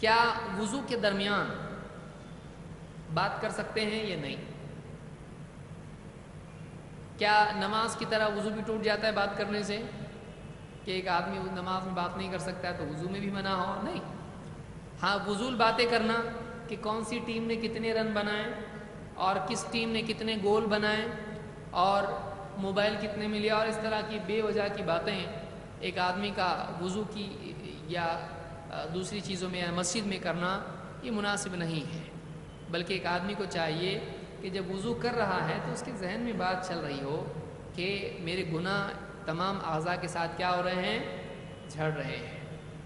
کیا وضو کے درمیان بات کر سکتے ہیں یا نہیں؟ کیا نماز کی طرح وضو بھی ٹوٹ جاتا ہے بات کرنے سے، کہ ایک آدمی نماز میں بات نہیں کر سکتا ہے تو وضو میں بھی منع ہو؟ نہیں. ہاں، فضول باتیں کرنا کہ کون سی ٹیم نے کتنے رن بنائے اور کس ٹیم نے کتنے گول بنائے اور موبائل کتنے ملے اور اس طرح کی بے وجہ کی باتیں ایک آدمی کا وضو کی یا دوسری چیزوں میں یا مسجد میں کرنا یہ مناسب نہیں ہے. بلکہ ایک آدمی کو چاہیے کہ جب وضو کر رہا ہے تو اس کے ذہن میں بات چل رہی ہو کہ میرے گناہ تمام اعضاء کے ساتھ کیا ہو رہے ہیں، جھڑ رہے ہیں،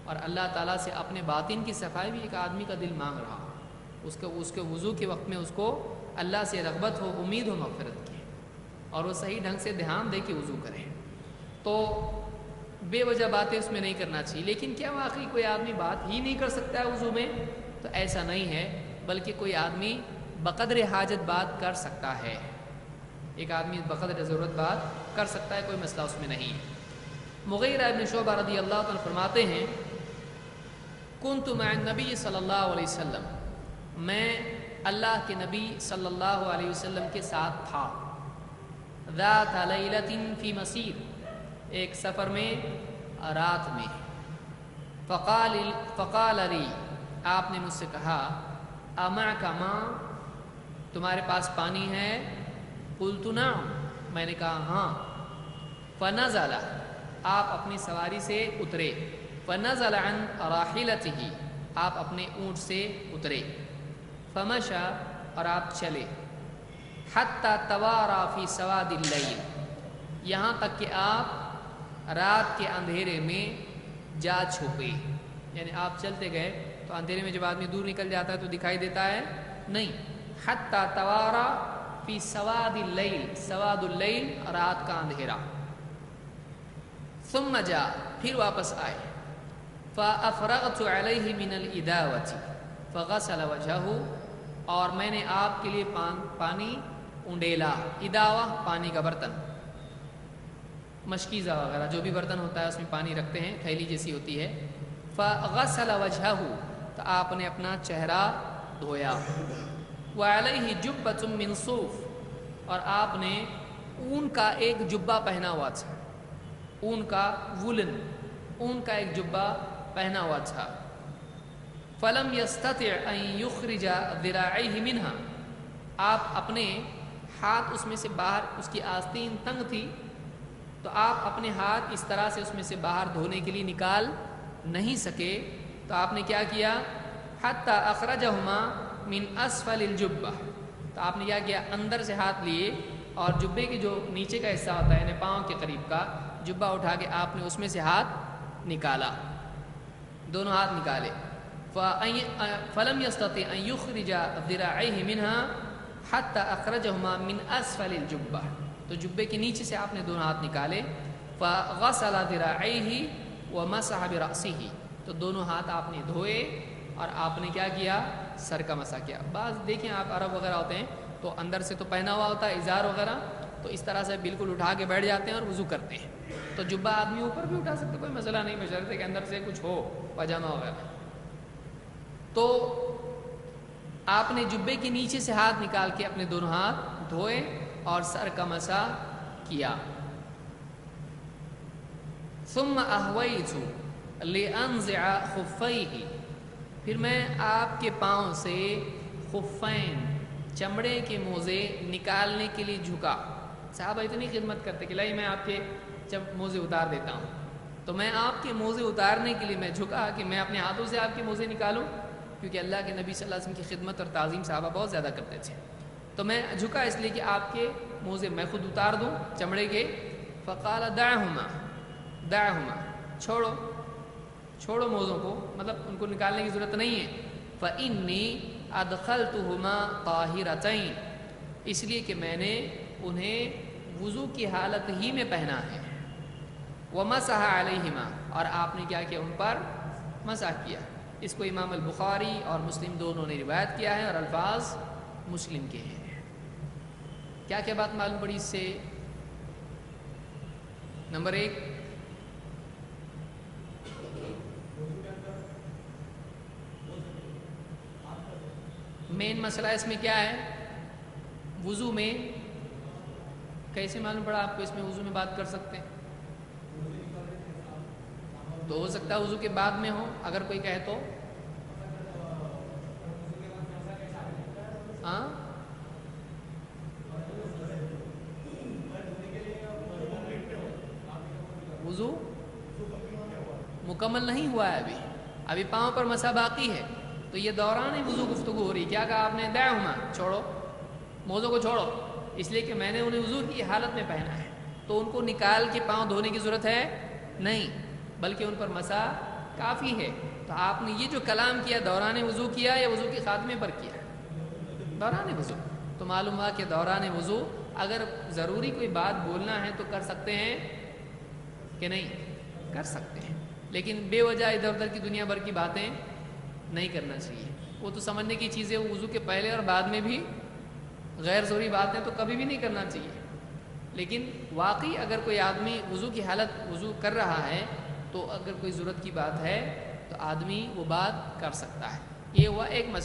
اور اللہ تعالیٰ سے اپنے باطن کی صفائی بھی ایک آدمی کا دل مانگ رہا ہو، اس کے وضو کے وقت میں اس کو اللہ سے رغبت ہو، امید ہو مغفرت کی، اور وہ صحیح ڈھنگ سے دھیان دے کے وضو کرے. تو بے وجہ باتیں اس میں نہیں کرنا چاہیے. لیکن کیا واقعی کوئی آدمی بات ہی نہیں کر سکتا ہے وضو میں؟ تو ایسا نہیں ہے، بلکہ کوئی آدمی بقدر حاجت بات کر سکتا ہے. ایک آدمی بقدر ضرورت بات کر سکتا ہے، کوئی مسئلہ اس میں نہیں ہے. مغیرہ ابن شعبہ رضی اللہ عنہ فرماتے ہیں کنت مع النبی صلی اللہ علیہ وسلم، میں اللہ کے نبی صلی اللہ علیہ وسلم کے ساتھ تھا. ذات لیلۃ فی مسیر، ایک سفر میں رات میں. فقال لی، آپ نے مجھ سے کہا امعک ماء، تمہارے پاس پانی ہے؟ قلت نعم، میں نے کہا ہاں. فنزل، آپ اپنی سواری سے اترے. فنزل عن راحلته، آپ اپنے اونٹ سے اترے. فمشى، اور آپ چلے. حتى توارى في سواد الليل، یہاں تک کہ آپ رات کے اندھیرے میں جا چھپے. یعنی آپ چلتے گئے تو اندھیرے میں جب آدمی دور نکل جاتا ہے تو دکھائی دیتا ہے نہیں. حتى توارى في سواد الليل، سواد اللیل رات کا اندھیرا. ثم جاء، پھر واپس آئے. فافرغت علیہ من الاداوة فغسل وجهه، اور میں نے آپ کے لیے پانی انڈیلا. اداوہ پانی کا برتن، مشکیزہ وغیرہ جو بھی برتن ہوتا ہے اس میں پانی رکھتے ہیں، تھیلی جیسی ہوتی ہے. فغسل وجهه، تو آپ نے اپنا چہرہ دھویا. وعلیہ جبۃ من صوف، اور آپ نے اون کا ایک جبہ پہنا ہوا تھا. اون کا وولن، اون کا ایک جبہ پہنا ہوا تھا. فلم یستطع ان یخرج ذراعیہ منہا، آپ اپنے ہاتھ اس میں سے باہر، اس کی آستین تنگ تھی تو آپ اپنے ہاتھ اس طرح سے اس میں سے باہر دھونے کے لیے نکال نہیں سکے. تو آپ نے کیا کیا؟ حتی اخرجہما من اسفل الجبہ، تو آپ نے کیا کیا؟ اندر سے ہاتھ لیے اور جبے کے جو نیچے کا حصہ ہوتا ہے یعنی پاؤں کے قریب کا جبہ اٹھا کے آپ نے اس میں سے ہاتھ نکالا، دونوں ہاتھ نکالے. فلم یستطع ان یخرج ذراعیہ منہا حتی اخرجہما من اسفل الجبہ، تو جبے کے نیچے سے آپ نے دونوں ہاتھ نکالے. فغسل ذراعیہ ومسح برأسہ، تو دونوں ہاتھ آپ نے دھوئے اور آپ نے کیا کیا؟ سر کا مسح کیا. بعض دیکھیں آپ عرب وغیرہ ہوتے ہیں تو اندر سے تو پہنا ہوا ہوتا ہے ازار وغیرہ، تو اس طرح سے بالکل اٹھا کے بیٹھ جاتے ہیں اور وضو کرتے ہیں. تو جبہ آدمی اوپر بھی اٹھا سکتے، کوئی مسئلہ نہیں، بشرطے کہ اندر سے کچھ ہو، پاجامہ وغیرہ. تو آپ نے جبے کے نیچے سے ہاتھ نکال کے اپنے دونوں ہاتھ دھوئے اور سر کا مسح کیا. ثم اہویت لانزع خفیہ، پھر میں آپ کے پاؤں سے خفین، چمڑے کے موزے نکالنے کے لیے جھکا. صحابہ اتنی خدمت کرتے کہ لائی میں آپ کے جب موزے اتار دیتا ہوں، تو میں آپ کے موزے اتارنے کے لیے میں جھکا کہ میں اپنے ہاتھوں سے آپ کے موزے نکالوں، کیونکہ اللہ کے نبی صلی اللہ علیہ وسلم کی خدمت اور تعظیم صحابہ بہت زیادہ کرتے تھے. تو میں جھکا اس لیے کہ آپ کے موزے میں خود اتار دوں چمڑے کے. فقال دعہما، دعہما، چھوڑو چھوڑو موزوں کو، مطلب ان کو نکالنے کی ضرورت نہیں ہے. فإنی ادخلتہما طاہرتین، اس لیے کہ میں نے انہیں وضو کی حالت ہی میں پہنا ہے. ومسح علیہما، اور آپ نے کیا کیا؟ ان پر مسح کیا. اس کو امام البخاری اور مسلم دونوں نے روایت کیا ہے اور الفاظ مسلم کے ہیں. کیا کیا بات معلوم پڑی اس سے؟ نمبر 1، مین مسئلہ اس میں کیا ہے؟ وضو میں کیسے معلوم پڑا آپ کو اس میں وضو میں بات کر سکتے ہیں؟ تو ہو سکتا ہے وضو کے بعد میں ہو، اگر کوئی کہے تو ہاں وضو مکمل نہیں ہوا ہے، ابھی پاؤں پر مسح باقی ہے، تو یہ دوران وضو گفتگو ہو رہی. کیا کہا آپ نے؟ دعہما، چھوڑو موزوں کو چھوڑو، اس لیے کہ میں نے انہیں وضو کی حالت میں پہنا ہے، تو ان کو نکال کے پاؤں دھونے کی ضرورت ہے نہیں، بلکہ ان پر مسح کافی ہے. تو آپ نے یہ جو کلام کیا دوران وضو کیا یا وضو کے خاتمے پر کیا؟ دوران وضو. تو معلوم ہوا کہ دوران وضو اگر ضروری کوئی بات بولنا ہے تو کر سکتے ہیں کہ نہیں؟ کر سکتے ہیں، لیکن بے وجہ ادھر ادھر کی دنیا بھر کی باتیں نہیں کرنا چاہیے. وہ تو سمجھنے کی چیزیں وضو کے پہلے اور بعد میں بھی غیر ضروری باتیں تو کبھی بھی نہیں کرنا چاہیے. لیکن واقعی اگر کوئی آدمی وضو کی حالت وضو کر رہا ہے تو اگر کوئی ضرورت کی بات ہے تو آدمی وہ بات کر سکتا ہے. یہ ہوا ایک مسئلہ.